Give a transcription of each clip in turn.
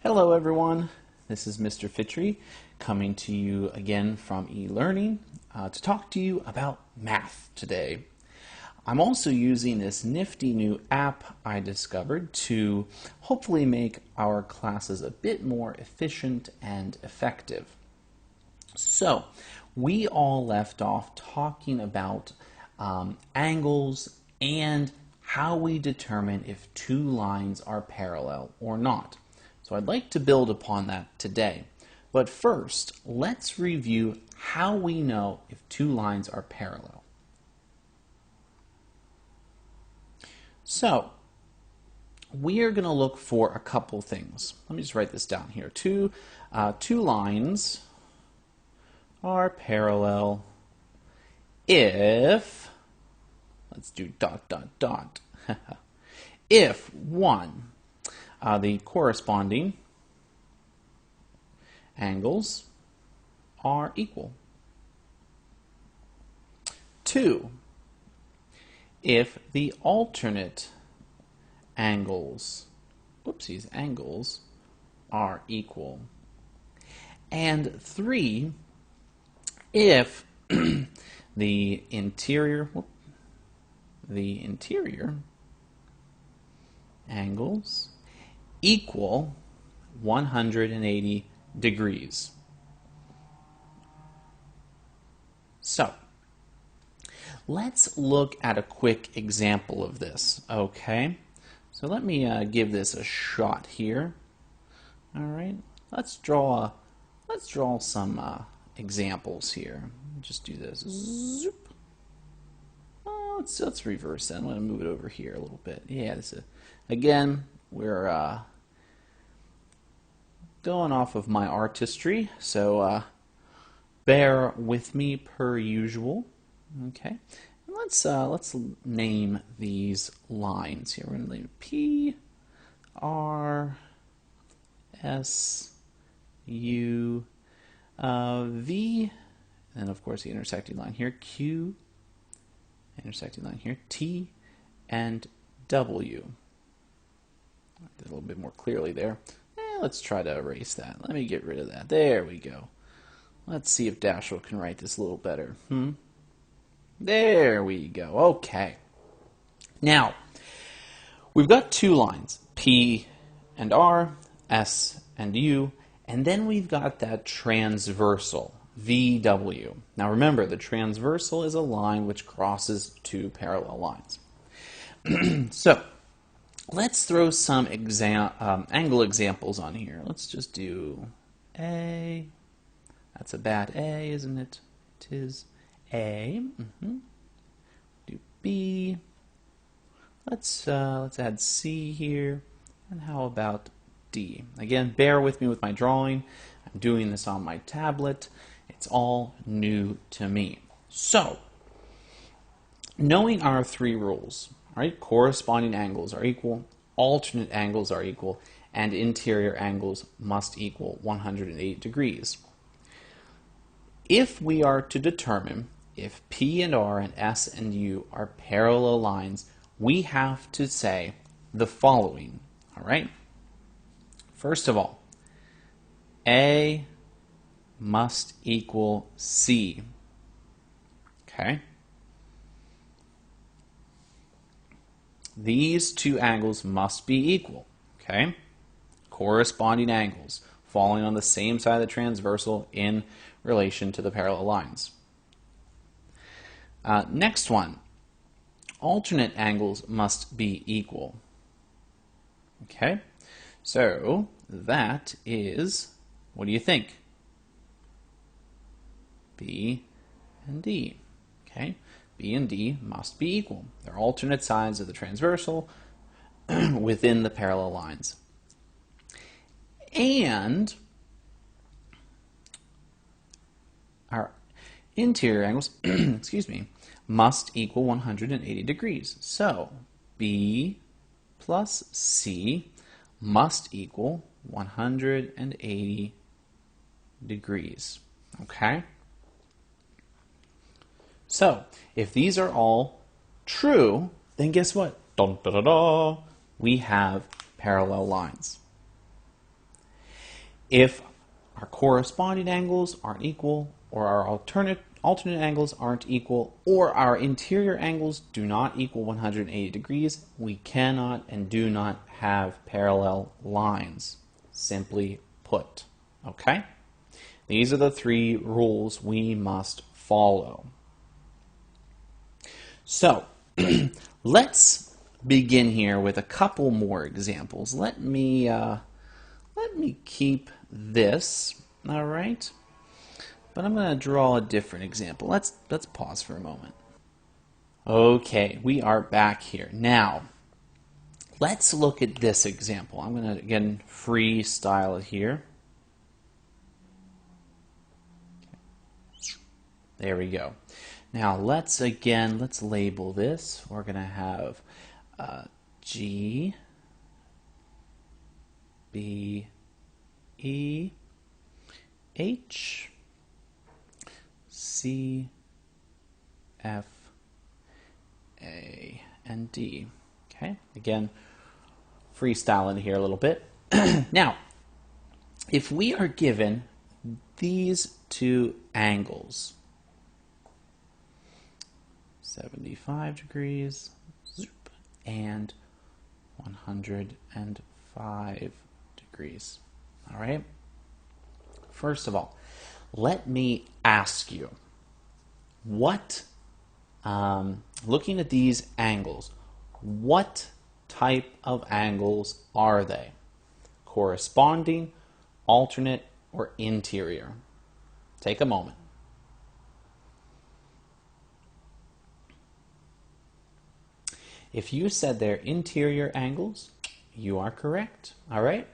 Hello everyone, this is Mr. Fitri coming to you again from eLearning to talk to you about math today. I'm also using this nifty new app I discovered to hopefully make our classes a bit more efficient and effective. So, we all left off talking about angles and how we determine if two lines are parallel or not. So I'd like to build upon that today. But first, let's review how we know if two lines are parallel. So, we are going to look for a couple things. Let me just write this down here. Two lines are parallel if, let's do ... if one, the corresponding angles are equal. Two, if the alternate angles are equal. And three, if the interior angles equal 180 degrees. So, let's look at a quick example of this, okay? So let me give this a shot here. All right, let's draw some examples here. Just do this. Zoop. Oh, let's reverse that. I'm going to move it over here a little bit. Yeah, again, we're going off of my artistry, so bear with me per usual. Okay, and let's name these lines here. We're going to name P, R, S, U, V, and of course the intersecting line here, Q, intersecting line here, T, and W. Did a little bit more clearly there. Let's try to erase that. Let me get rid of that. There we go. Let's see if Dashiell can write this a little better. There we go. Okay. Now, we've got two lines, P and R, S and U, and then we've got that transversal, VW. Now remember, the transversal is a line which crosses two parallel lines. So, let's throw some angle examples on here. Let's just do A. That's a bad A, isn't it? It is A. Do B. Let's add C here. And how about D? Again, bear with me with my drawing. I'm doing this on my tablet. It's all new to me. So, knowing our three rules, right? Corresponding angles are equal, alternate angles are equal, and interior angles must equal 180 degrees. If we are to determine if P and R and S and U are parallel lines, we have to say the following, all right? First of all, A must equal C, okay? These two angles must be equal, okay? Corresponding angles falling on the same side of the transversal in relation to the parallel lines. Next one, alternate angles must be equal. Okay, so that is, what do you think? B and D. Okay, B and D must be equal. They're alternate sides of the transversal within the parallel lines. And our interior angles, excuse me, must equal 180 degrees. So B plus C must equal 180 degrees. Okay? So, if these are all true, then guess what? Dun, da, da, da, we have parallel lines. if our corresponding angles aren't equal, or our alternate angles aren't equal, or our interior angles do not equal 180 degrees, we cannot and do not have parallel lines, simply put. Okay? These are the 3 rules we must follow. So, let's begin here with a couple more examples. Let me keep this, all right? But I'm going to draw a different example. Let's pause for a moment. Okay, we are back here. Now, let's look at this example. I'm going to, again, freestyle it here. There we go. Now, let's label this. We're going to have G, B, E, H, C, F, A, and D. Okay, again, freestyling here a little bit. Now, if we are given these 2 angles, 75 degrees and 105 degrees. All right? First of all, let me ask you, looking at these angles, what type of angles are they? Corresponding, alternate, or interior? Take a moment. If you said they're interior angles, you are correct. All right?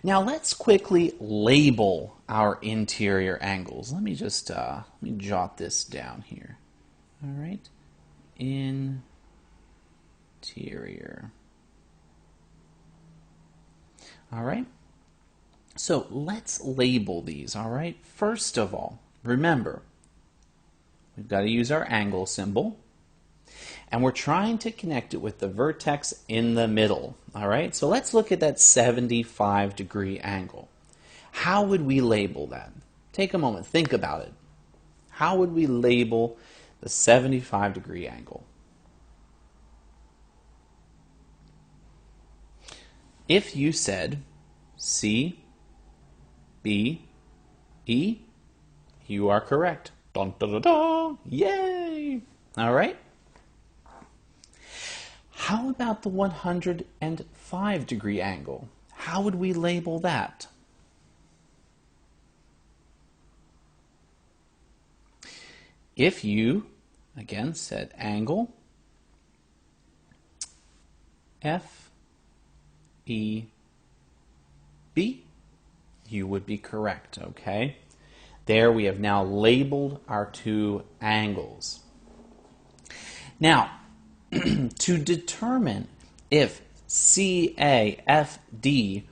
Now let's quickly label our interior angles. Let me just let me jot this down here. All right? Interior. All right? So let's label these, all right? First of all, remember, we've got to use our angle symbol. And we're trying to connect it with the vertex in the middle, all right? So let's look at that 75-degree angle. How would we label that? Take a moment, think about it. How would we label the 75-degree angle? If you said C, B, E, you are correct. Dun, dun, dun, dun. Yay! All right? How about the 105-degree angle? How would we label that? If you, again, said angle, F, E, B, you would be correct, okay? There we have now labeled our 2 angles. Now, to determine if CAFD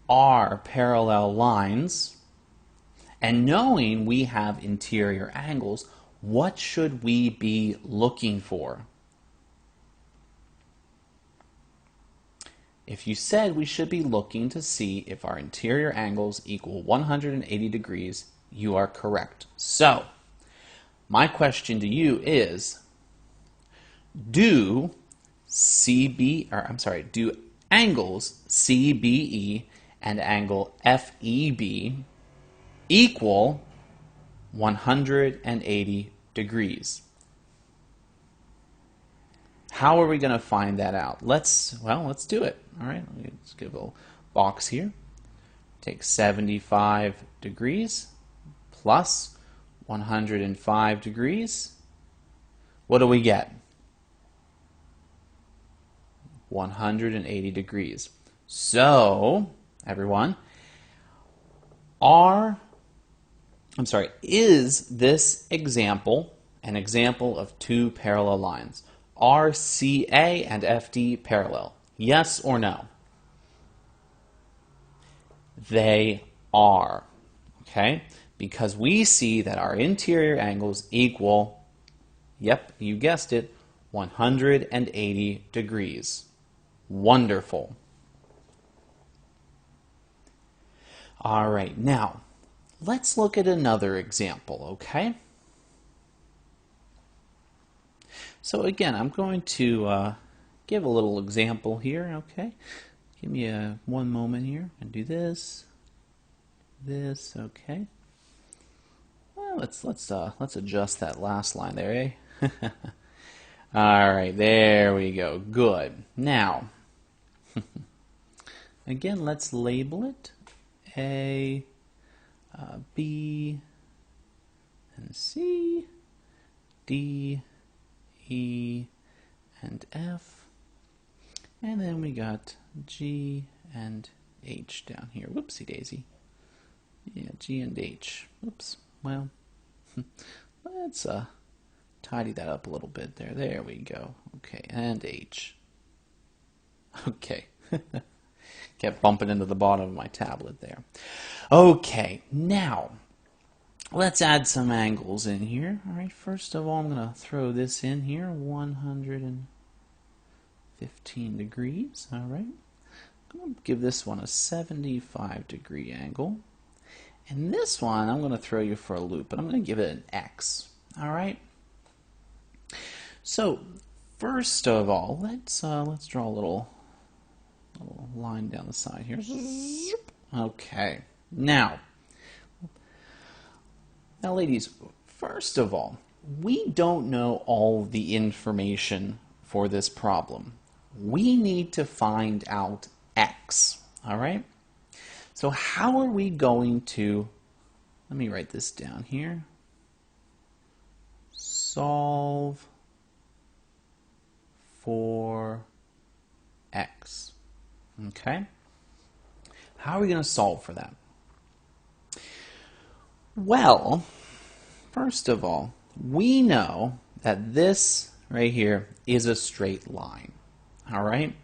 are parallel lines, and knowing we have interior angles, what should we be looking for? If you said we should be looking to see if our interior angles equal 180 degrees, you are correct. So, my question to you is, do angles CBE and angle FEB equal 180 degrees? How are we going to find that out? Let's do it. All right, let's give a little box here. Take 75 degrees plus 105 degrees. What do we get? 180 degrees. So, everyone, is this example an example of 2 parallel lines? Are CA and FD parallel? Yes or no? They are, okay? Because we see that our interior angles equal, yep, you guessed it, 180 degrees. Wonderful. All right, now let's look at another example, okay? So again, I'm going to give a little example here, okay? Give me one moment here and do this, okay? Well, let's adjust that last line there, eh? All right, there we go. Good. Now, again, let's label it A, B, and C, D, E, and F, and then we got G and H down here. Whoopsie daisy. Yeah, G and H. Oops. Well, let's tidy that up a little bit there. There we go. Okay, and H. Okay. Kept bumping into the bottom of my tablet there. Okay, now let's add some angles in here. All right, first of all, I'm going to throw this in here, 115 degrees. All right, I'm going to give this one a 75-degree angle. And this one, I'm going to throw you for a loop, but I'm going to give it an X. All right. So first of all, let's draw a little line down the side here. Okay. Now, ladies, first of all, we don't know all the information for this problem. We need to find out X. All right. So how are we going to, let me write this down here, solve for X. Okay? How are we going to solve for that? Well, first of all, we know that this right here is a straight line. All right?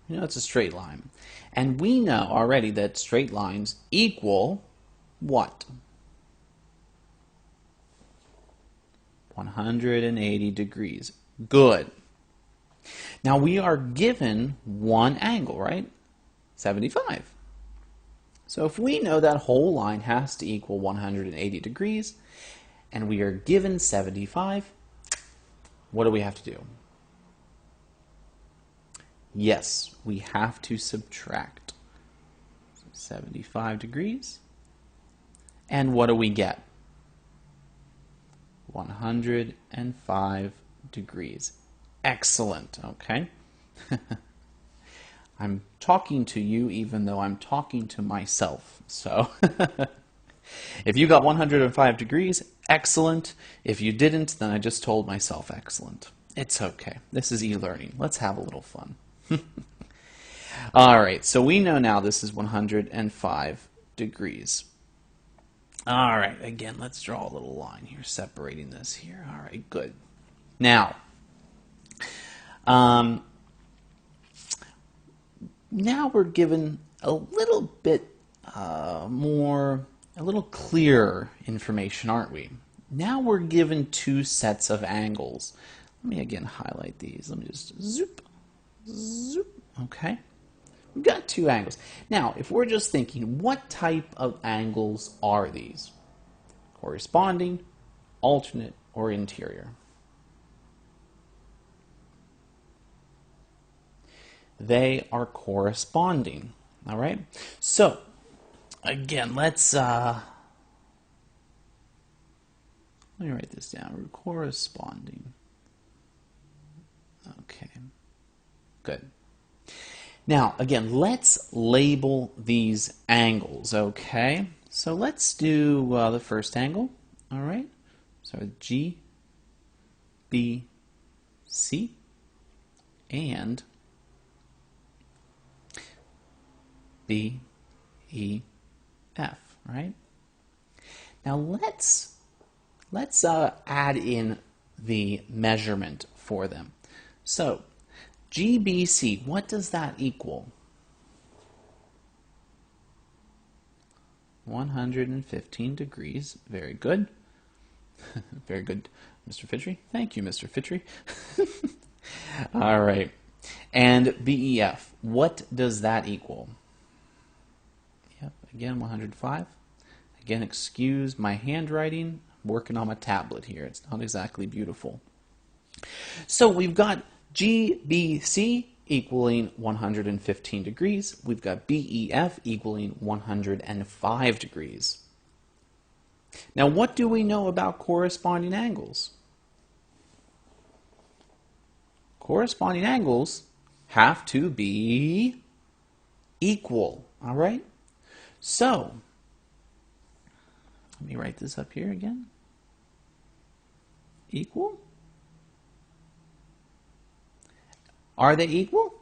We know it's a straight line. And we know already that straight lines equal what? 180 degrees. Good. Now we are given one angle, right? 75. So if we know that whole line has to equal 180 degrees, and we are given 75, what do we have to do? Yes, we have to subtract 75 degrees. And what do we get? 105 degrees. Excellent, okay? I'm talking to you even though I'm talking to myself. So if you got 105 degrees, excellent. If you didn't, then I just told myself excellent. It's okay. This is e-learning. Let's have a little fun. All right, so we know now this is 105 degrees. All right, again, let's draw a little line here, separating this here. All right, good. Now, now we're given a little bit a little clearer information, aren't we? Now we're given two sets of angles. Let me again highlight these. Let me just zoop, zoop. Okay, we've got two angles. Now, if we're just thinking, what type of angles are these? Corresponding, alternate, or interior? They are corresponding. All right. So, again, let's let me write this down. Corresponding. Okay. Good. Now, again, let's label these angles, okay? So let's do the first angle, all right? So G, B, C, and B, E, F, right? Now let's add in the measurement for them. So GBC, what does that equal? 115 degrees. Very good. Very good, Mr. Fitri. Thank you, Mr. Fitri. All right. And BEF, what does that equal? again 105. Again, excuse my handwriting. I'm working on my tablet here. It's not exactly beautiful. So we've got GBC equaling 115 degrees. We've got BEF equaling 105 degrees. Now, what do we know about corresponding angles? Corresponding angles have to be equal, all right? So, let me write this up here again. Equal? Are they equal?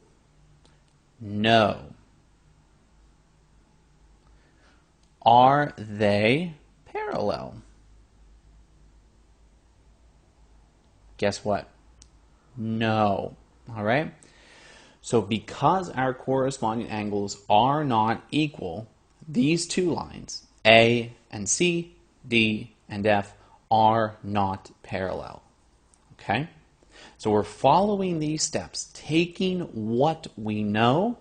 No. Are they parallel? Guess what? No. All right? So because our corresponding angles are not equal, these two lines, A and C, D and F, are not parallel. Okay? So we're following these steps, taking what we know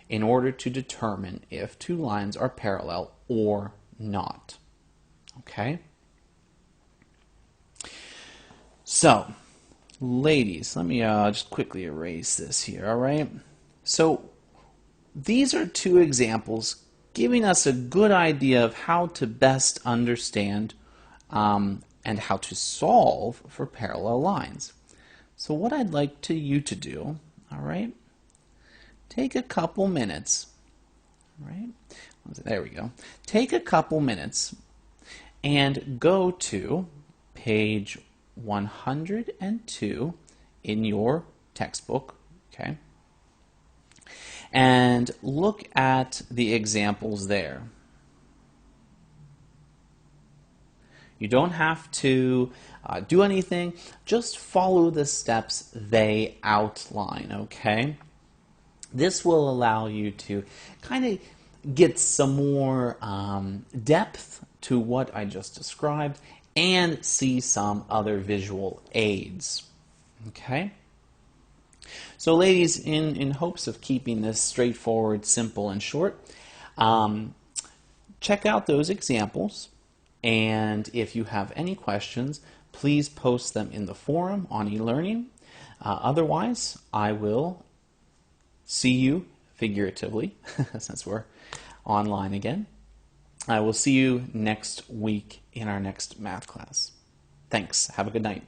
in order to determine if two lines are parallel or not. Okay? So, ladies, let me just quickly erase this here, all right? So, these are two examples giving us a good idea of how to best understand and how to solve for parallel lines. So what I'd like you to do, all right, take a couple minutes, right? There we go. Take a couple minutes and go to page 102 in your textbook, okay? And look at the examples there. You don't have to do anything. Just follow the steps they outline, okay? This will allow you to kind of get some more depth to what I just described and see some other visual aids, okay? So ladies, in hopes of keeping this straightforward, simple, and short, check out those examples. And if you have any questions, please post them in the forum on eLearning. Otherwise, I will see you figuratively, since we're online again. I will see you next week in our next math class. Thanks. Have a good night.